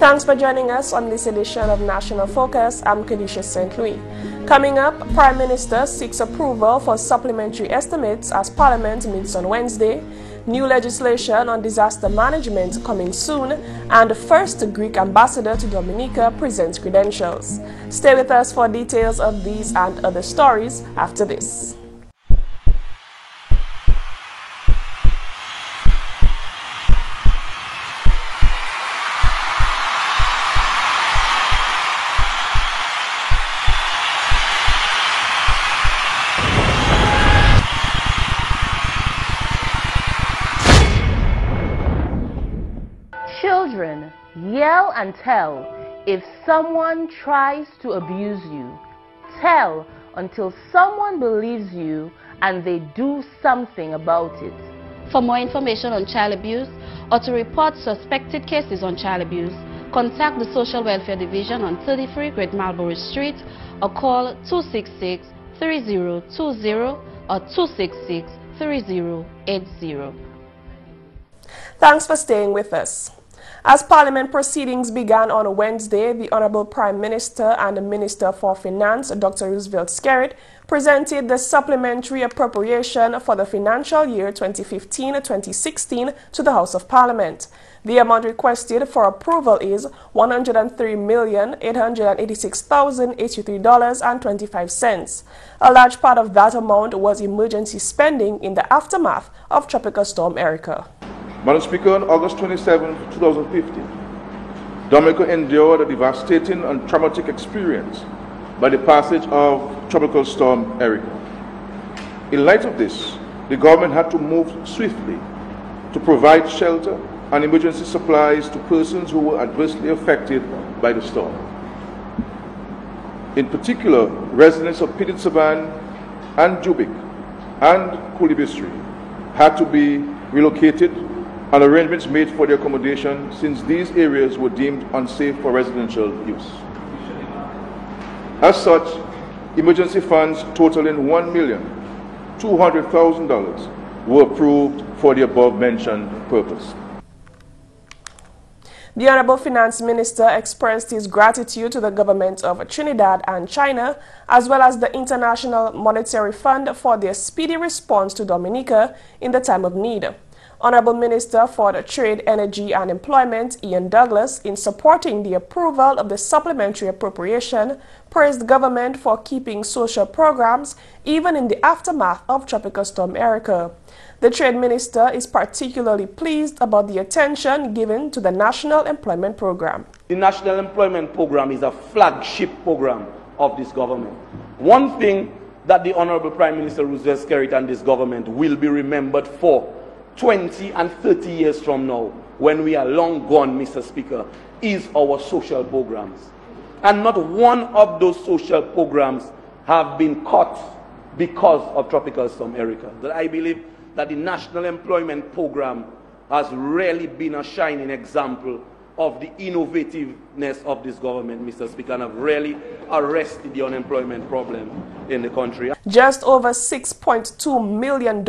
Thanks for joining us on this edition of National Focus. I'm Kadisha St. Louis. Coming up, Prime Minister seeks approval for supplementary estimates as Parliament meets on Wednesday. New legislation on disaster management coming soon, and the first Greek ambassador to Dominica presents credentials. Stay with us for details of these and other stories after this. Children, yell and tell. If someone tries to abuse you, tell until someone believes you and they do something about it. For more information on child abuse or to report suspected cases on child abuse, contact the Social Welfare Division on 33 Great Marlborough Street or call 266-3020 or 266-3080. Thanks for staying with us. As Parliament proceedings began on Wednesday, the Honorable Prime Minister and the Minister for Finance, Dr. Roosevelt Skerrit, presented the supplementary appropriation for the financial year 2015-2016 to the House of Parliament. The amount requested for approval is $103,886,083.25. A large part of that amount was emergency spending in the aftermath of Tropical Storm Erika. Madam Speaker, on August 27, 2015, Dominica endured a devastating and traumatic experience by the passage of Tropical Storm Erika. In light of this, the government had to move swiftly to provide shelter and emergency supplies to persons who were adversely affected by the storm. In particular, residents of Petit Savan and Jubic and Kulibisri had to be relocated and arrangements made for their accommodation since these areas were deemed unsafe for residential use. As such, emergency funds totaling $1,200,000 were approved for the above-mentioned purpose. The Honorable Finance Minister expressed his gratitude to the government of Trinidad and China, as well as the International Monetary Fund for their speedy response to Dominica in the time of need. Honorable Minister for the Trade, Energy and Employment, Ian Douglas, in supporting the approval of the supplementary appropriation, praised the government for keeping social programs even in the aftermath of Tropical Storm Erika. The Trade Minister is particularly pleased about the attention given to the National Employment Program. The National Employment Program is a flagship program of this government. One thing that the Honorable Prime Minister Roosevelt Skerrit and this government will be remembered for 20 and 30 years from now, when we are long gone, Mr. Speaker, is our social programs. And not one of those social programs have been cut because of Tropical Storm Erika. That I believe that the National Employment Program has really been a shining example of the innovativeness of this government, Mr. Speaker, and have really arrested the unemployment problem in the country. Just over $6.2 million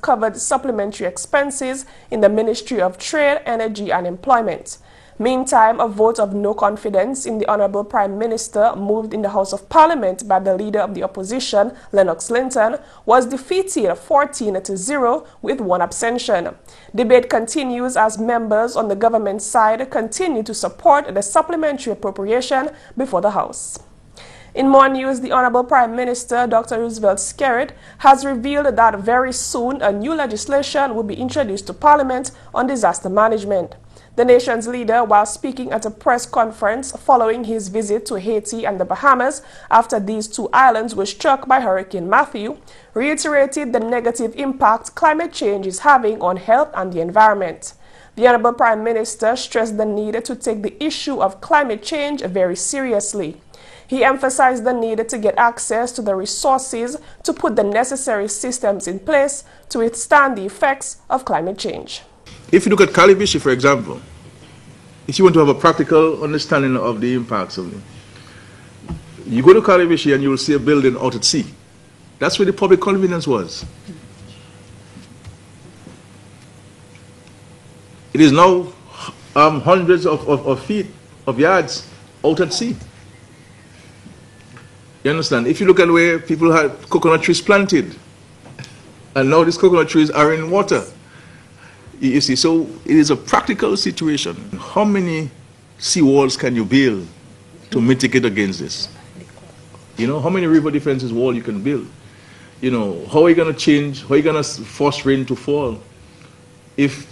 covered supplementary expenses in the Ministry of Trade, Energy and Employment. Meantime, a vote of no confidence in the Honorable Prime Minister moved in the House of Parliament by the Leader of the Opposition, Lennox Linton, was defeated 14-0 with one abstention. Debate continues as members on the government side continue to support the supplementary appropriation before the House. In more news, the Honorable Prime Minister, Dr. Roosevelt Skerrit, has revealed that very soon a new legislation will be introduced to Parliament on disaster management. The nation's leader, while speaking at a press conference following his visit to Haiti and the Bahamas after these two islands were struck by Hurricane Matthew, reiterated the negative impact climate change is having on health and the environment. The Honorable Prime Minister stressed the need to take the issue of climate change very seriously. He emphasized the need to get access to the resources to put the necessary systems in place to withstand the effects of climate change. If you look at Calibishie, for example, if you want to have a practical understanding of the impacts of it, you go to Calibishie and you will see a building out at sea. That's where the public convenience was. It is now hundreds of feet of yards out at sea. You understand? If you look at where people had coconut trees planted, and now these coconut trees are in water. You see, so it is a practical situation. How many seawalls can you build to mitigate against this? You know, how many river defenses wall you can build? You know, how are you going to change, how are you going to force rain to fall if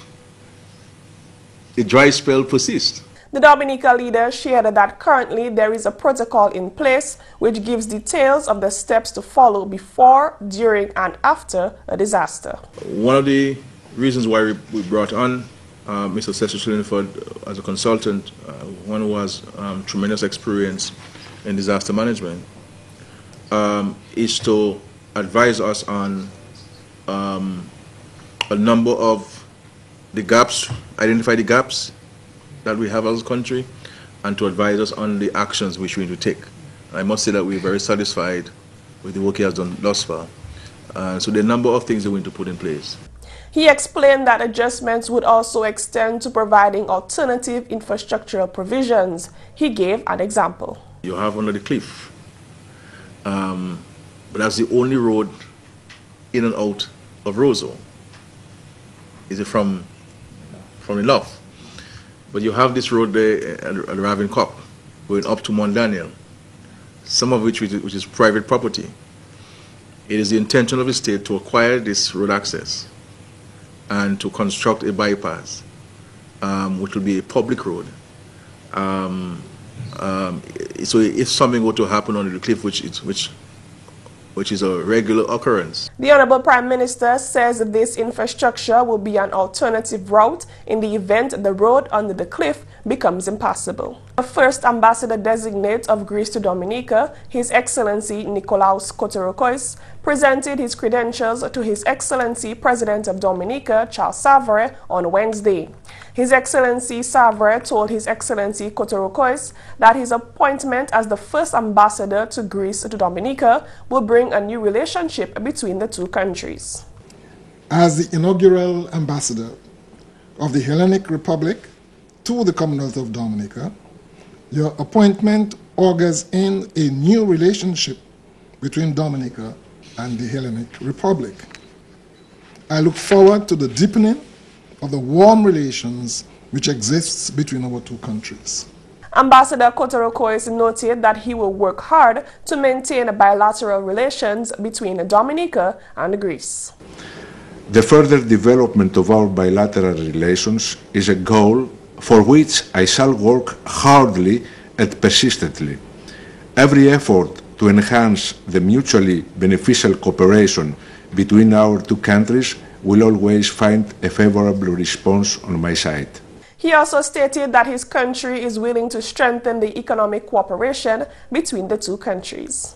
the dry spell persists? The Dominica leader shared that currently there is a protocol in place which gives details of the steps to follow before, during, and after a disaster. One of the reasons why we brought on Mr. Cecil Schillenford as a consultant, one who has tremendous experience in disaster management, is to advise us on a number of the gaps, identify the gaps that we have as a country, and to advise us on the actions which we need to take. I must say that we're very satisfied with the work he has done thus far. So there are a number of things that we need to put in place. He explained that adjustments would also extend to providing alternative infrastructural provisions. He gave an example. You have under the cliff, but that's the only road in and out of Roseau. Is it from the north? But you have this road there at Raven Cop, going up to Mount Daniel, some of which is private property. It is the intention of the state to acquire this road access and to construct a bypass, which will be a public road. So if something were to happen under the cliff, which is a regular occurrence. The Honorable Prime Minister says that this infrastructure will be an alternative route in the event the road under the cliff becomes impassable. The first ambassador designate of Greece to Dominica, His Excellency Nicolaos Kotorokos, presented his credentials to His Excellency President of Dominica, Charles Savary, on Wednesday. His Excellency Savary told His Excellency Kotorokos that his appointment as the first ambassador to Greece to Dominica will bring a new relationship between the two countries. As the inaugural ambassador of the Hellenic Republic to the Commonwealth of Dominica, your appointment augurs in a new relationship between Dominica and the Hellenic Republic. I look forward to the deepening of the warm relations which exists between our two countries. Ambassador Kotorokos noted that he will work hard to maintain bilateral relations between Dominica and Greece. The further development of our bilateral relations is a goal for which I shall work hardly and persistently. Every effort to enhance the mutually beneficial cooperation between our two countries will always find a favorable response on my side. He also stated that his country is willing to strengthen the economic cooperation between the two countries.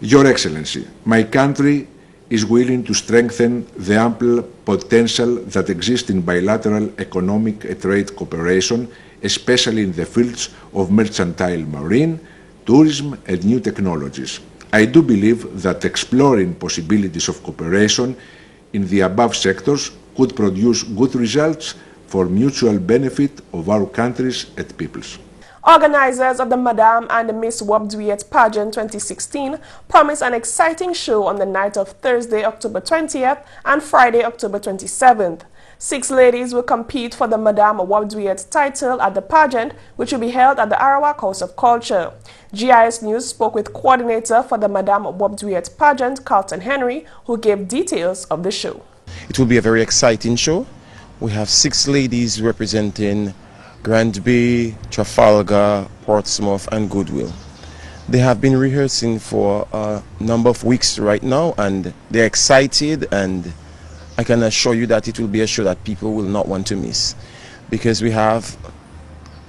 Your Excellency, my country is willing to strengthen the ample potential that exists in bilateral economic and trade cooperation, especially in the fields of mercantile marine, tourism and new technologies. I do believe that exploring possibilities of cooperation in the above sectors could produce good results for mutual benefit of our countries and peoples. Organizers of the Madame and Miss Wobduyet Pageant 2016 promise an exciting show on the night of Thursday, October 20th and Friday, October 27th. 6 ladies will compete for the Madame Wobduyet title at the pageant, which will be held at the Arawak House of Culture. GIS News spoke with coordinator for the Madame Wobduyet pageant, Carlton Henry, who gave details of the show. It will be a very exciting show. We have 6 ladies representing Grand Bay, Trafalgar, Portsmouth and Goodwill. They have been rehearsing for a number of weeks right now and they're excited, and I can assure you that it will be a show that people will not want to miss, because we have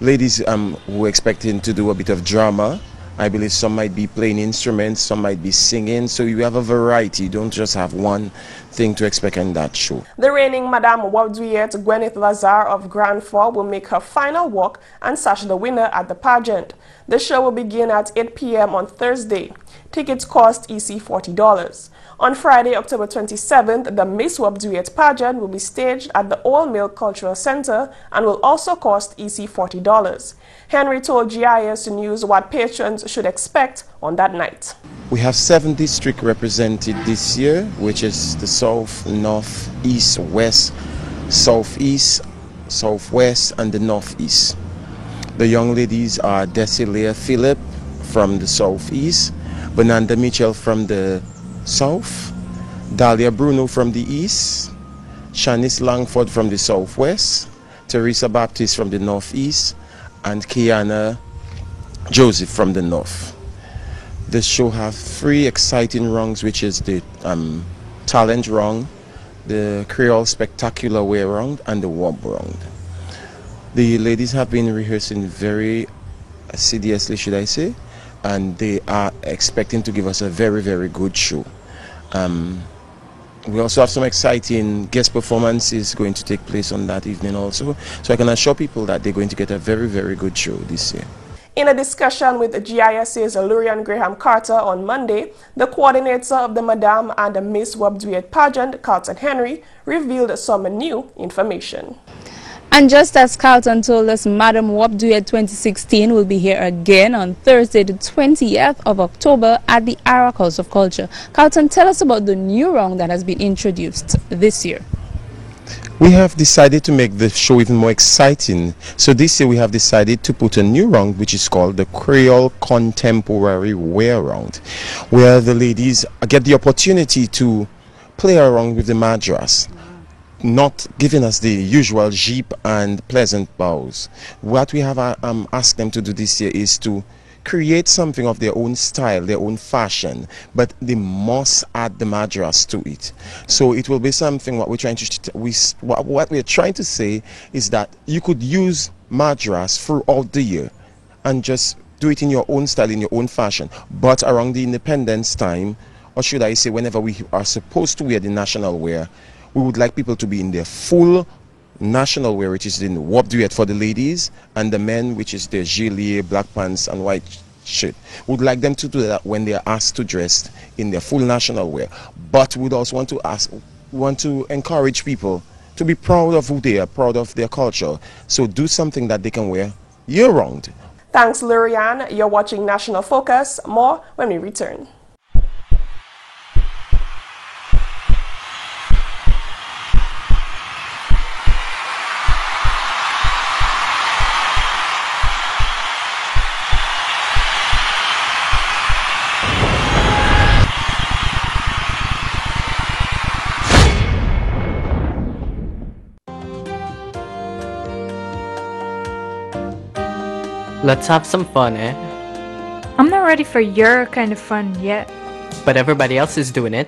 ladies who are expecting to do a bit of drama. I believe some might be playing instruments, some might be singing, so you have a variety. You don't just have one thing to expect in that show. The reigning Madame Wobduyet, Gwyneth Lazar of Grand Fall, will make her final walk and sash the winner at the pageant. The show will begin at 8 p.m. on Thursday. Tickets cost EC $40. On Friday, October 27th, the Miss Wub Duet pageant will be staged at the Old Mill Cultural Center and will also cost EC $40. Henry told GIS News what patrons should expect on that night. We have 7 districts represented this year, which is the South, North, East, West, Southeast, Southwest, and the Northeast. The young ladies are Desilia Phillip from the Southeast, Benanda Mitchell from the South, Dahlia Bruno from the East, Shanice Langford from the Southwest, Teresa Baptiste from the Northeast, and Kiana Joseph from the North. The show have 3 exciting rounds, which is the talent round, the Creole Spectacular Way round, and the Wub round. The ladies have been rehearsing very assiduously, should I say, and they are expecting to give us a very, very good show. We also have some exciting guest performances going to take place on that evening also. So I can assure people that they're going to get a very, very good show this year. In a discussion with GISA's Lurian Graham Carter on Monday, the coordinator of the Madame and the Miss Wub Duet pageant, Carlton Henry, revealed some new information. And just as Carlton told us, Madame Wub Duet 2016 will be here again on Thursday, the 20th of October at the Arak House of Culture. Carlton, tell us about the new round that has been introduced this year. We have decided to make the show even more exciting. So this year we have decided to put a new round which is called the Creole Contemporary Wear Round, where the ladies get the opportunity to play around with the madras, not giving us the usual jeep and pleasant bows. What we have asked them to do this year is to create something of their own style, their own fashion, but they must add the madras to it. So it will be something what we're trying to what we're trying to say is that you could use madras throughout the year and just do it in your own style, in your own fashion. But around the Independence time, or should I say whenever we are supposed to wear the national wear, we would like people to be in their full national wear, which is in Wub Duet for the ladies, and the men, which is their gilet, black pants and white shirt. We would like them to do that when they are asked to dress in their full national wear. But we would also want to encourage people to be proud of who they are, proud of their culture. So do something that they can wear year-round. Thanks, Lurian. You're watching National Focus. More when we return. Let's have some fun, eh? I'm not ready for your kind of fun yet. But everybody else is doing it.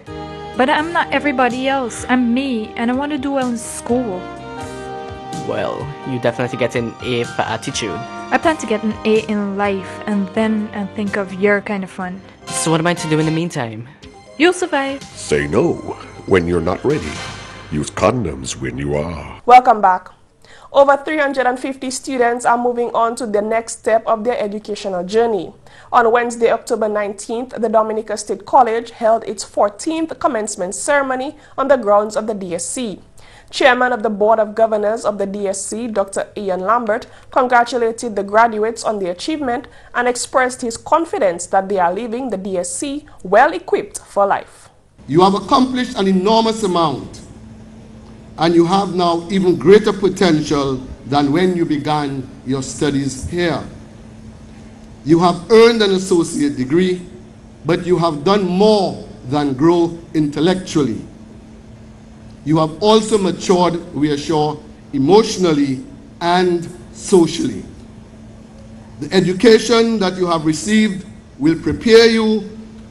But I'm not everybody else. I'm me, and I want to do well in school. Well, you definitely get an A for attitude. I plan to get an A in life, and then I'll think of your kind of fun. So what am I to do in the meantime? You'll survive. Say no when you're not ready. Use condoms when you are. Welcome back. Over 350 students are moving on to the next step of their educational journey. On Wednesday, October 19th, the Dominica State College held its 14th commencement ceremony on the grounds of the DSC. Chairman of the Board of Governors of the DSC, Dr. Ian Lambert, congratulated the graduates on their achievement and expressed his confidence that they are leaving the DSC well equipped for life. You have accomplished an enormous amount, and you have now even greater potential than when you began your studies here. You have earned an associate degree, but you have done more than grow intellectually. You have also matured, we are sure, emotionally and socially. The education that you have received will prepare you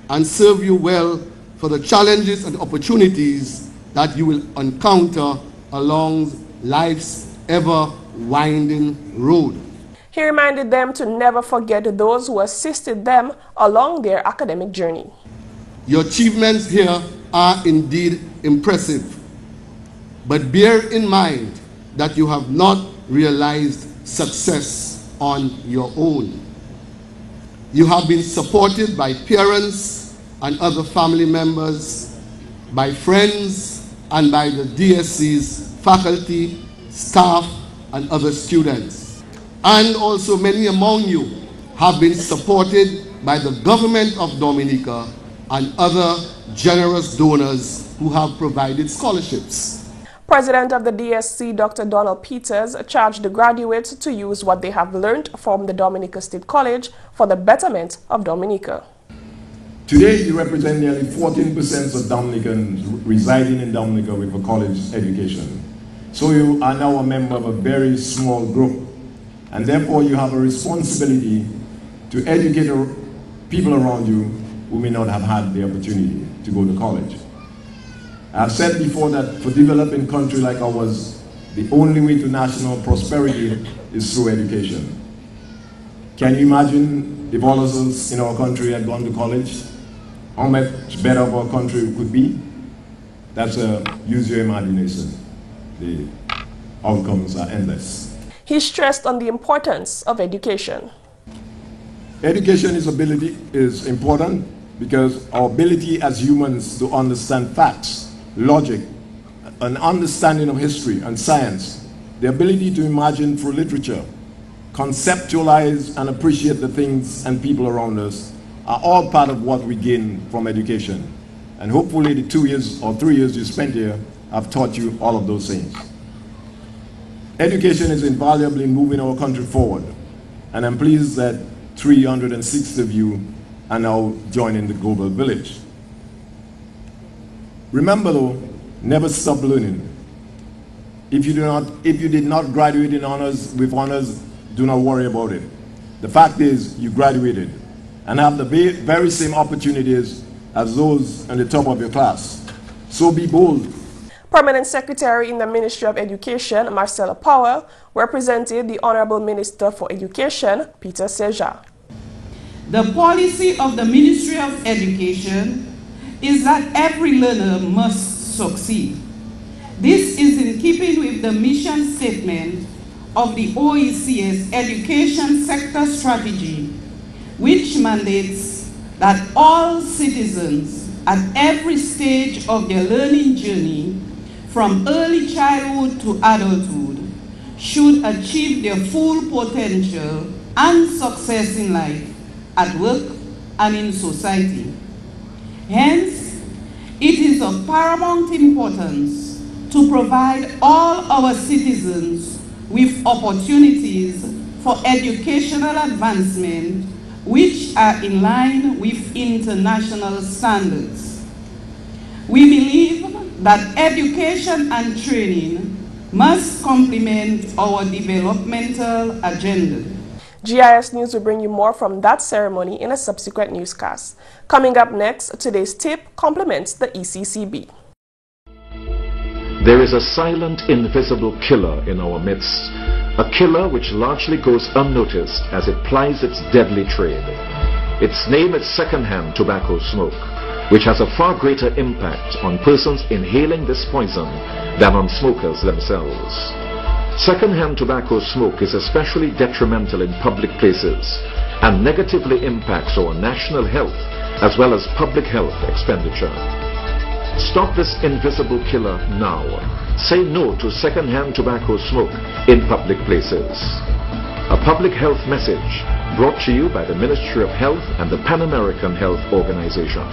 and serve you well for the challenges and opportunities that you will encounter along life's ever-winding road. He reminded them to never forget those who assisted them along their academic journey. Your achievements here are indeed impressive, but bear in mind that you have not realized success on your own. You have been supported by parents and other family members by friends and by the DSC's faculty, staff, and other students. And also many among you have been supported by the government of Dominica and other generous donors who have provided scholarships. President of the DSC, Dr. Donald Peters, charged the graduates to use what they have learned from the Dominica State College for the betterment of Dominica. Today, you represent nearly 14% of Dominicans residing in Dominica with a college education. So you are now a member of a very small group, and therefore you have a responsibility to educate people around you who may not have had the opportunity to go to college. I've said before that for a developing country like ours, the only way to national prosperity is through education. Can you imagine if all of us in our country had gone to college? How much better our country could be? That's use your imagination. The outcomes are endless. He stressed on the importance of education. Education is important because our ability as humans to understand facts, logic, an understanding of history and science, the ability to imagine through literature, conceptualize and appreciate the things and people around us are all part of what we gain from education. And hopefully the 2 years or 3 years you spent here have taught you all of those things. Education is invaluable in moving our country forward, and I'm pleased that 360 of you are now joining the global village. Remember though, never stop learning. If you did not graduate in with honors, do not worry about it. The fact is you graduated and have the very same opportunities as those on the top of your class. So be bold. Permanent Secretary in the Ministry of Education, Marcella Powell, represented the Honorable Minister for Education, Peter Seja. The policy of the Ministry of Education is that every learner must succeed. This is in keeping with the mission statement of the OECS Education Sector Strategy, which mandates that all citizens at every stage of their learning journey, from early childhood to adulthood, should achieve their full potential and success in life, at work and in society. Hence, it is of paramount importance to provide all our citizens with opportunities for educational advancement which are in line with international standards. We believe that education and training must complement our developmental agenda. GIS News will bring you more from that ceremony in a subsequent newscast. Coming up next, today's tip complements the ECCB. There is a silent, invisible killer in our midst, a killer which largely goes unnoticed as it plies its deadly trade. Its name is secondhand tobacco smoke, which has a far greater impact on persons inhaling this poison than on smokers themselves. Secondhand tobacco smoke is especially detrimental in public places and negatively impacts our national health as well as public health expenditure. Stop this invisible killer now. Say no to secondhand tobacco smoke in public places. A public health message brought to you by the Ministry of Health and the Pan American Health Organization.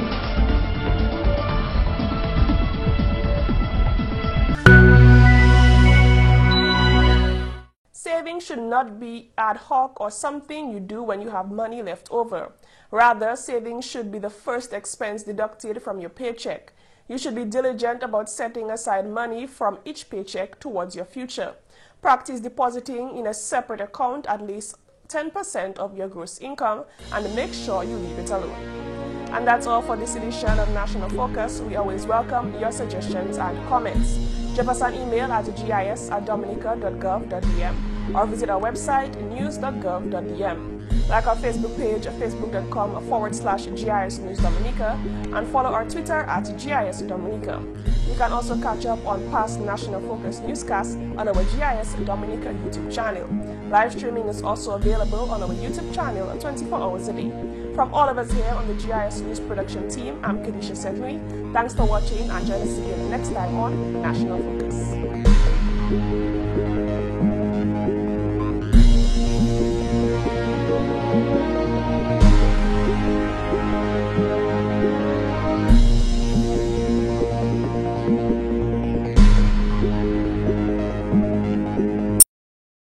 Saving should not be ad hoc or something you do when you have money left over. Rather, saving should be the first expense deducted from your paycheck. You should be diligent about setting aside money from each paycheck towards your future. Practice depositing in a separate account at least 10% of your gross income and make sure you leave it alone. And that's all for this edition of National Focus. We always welcome your suggestions and comments. Drop us an email at gis@dominica.gov.dm or visit our website news.gov.dm. Like our Facebook page, facebook.com/GIS News Dominica, and follow our Twitter at GIS Dominica. You can also catch up on past National Focus newscasts on our GIS Dominica YouTube channel. Live streaming is also available on our YouTube channel 24 hours a day. From all of us here on the GIS News production team, I'm Kadisha Sedri. Thanks for watching, and join us again next time on National Focus.